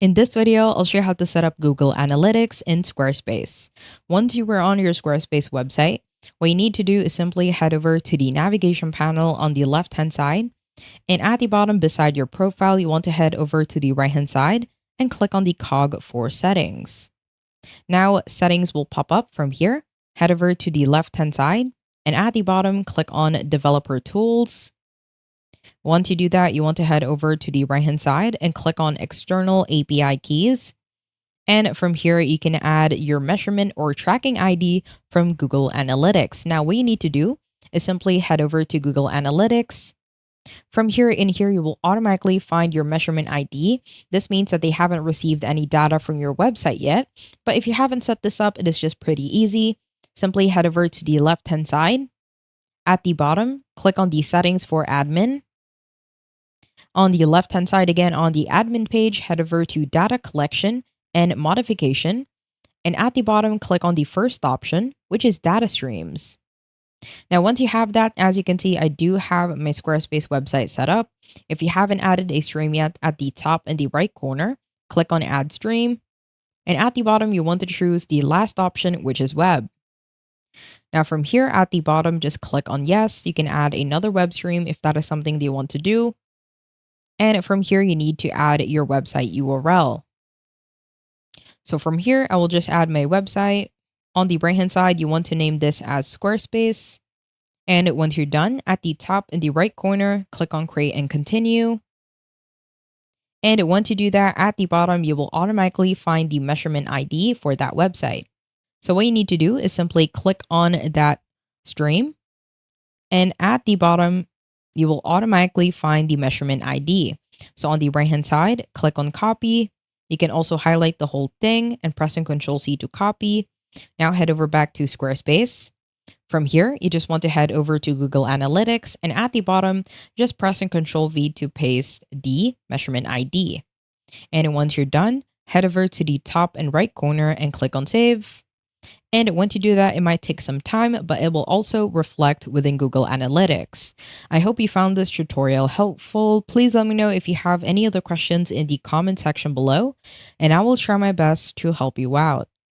In this video, I'll show you how to set up Google Analytics in Squarespace. Once you are on your Squarespace website, what you need to do is simply head over to the navigation panel on the left-hand side, and at the bottom beside your profile, you want to head over to the right-hand side and click on the cog for settings. Now, settings will pop up from here. Head over to the left-hand side, and at the bottom, click on Developer Tools. Once you do that, you want to head over to the right-hand side and click on External API Keys. And from here, you can add your measurement or tracking ID from Google Analytics. Now, what you need to do is simply head over to Google Analytics. From here, in here, you will automatically find your measurement ID. This means that they haven't received any data from your website yet. But if you haven't set this up, it is just pretty easy. Simply head over to the left-hand side. At the bottom, click on the settings for admin. On the left-hand side, again, on the admin page, head over to data collection and modification. And at the bottom, click on the first option, which is data streams. Now, once you have that, as you can see, I do have my Squarespace website set up. If you haven't added a stream yet, at the top in the right corner, click on add stream. And at the bottom, you want to choose the last option, which is web. Now, from here at the bottom, just click on yes. You can add another web stream if that is something that you want to do. And from here, you need to add your website URL. So from here, I will just add my website. On the right-hand side, you want to name this as Squarespace. And once you're done, at the top in the right corner, click on Create and Continue. And once you do that, at the bottom, you will automatically find the measurement ID for that website. So what you need to do is simply click on that stream. And at the bottom, you will automatically find the measurement ID. So on the right-hand side, click on Copy. You can also highlight the whole thing and pressing Ctrl+C to copy. Now head over back to Squarespace. From here, you just want to head over to Google Analytics, and at the bottom, just pressing Ctrl+V to paste the measurement ID. And once you're done, head over to the top and right corner and click on Save. And once you do that, it might take some time, but it will also reflect within Google Analytics. I hope you found this tutorial helpful. Please let me know if you have any other questions in the comment section below, and I will try my best to help you out.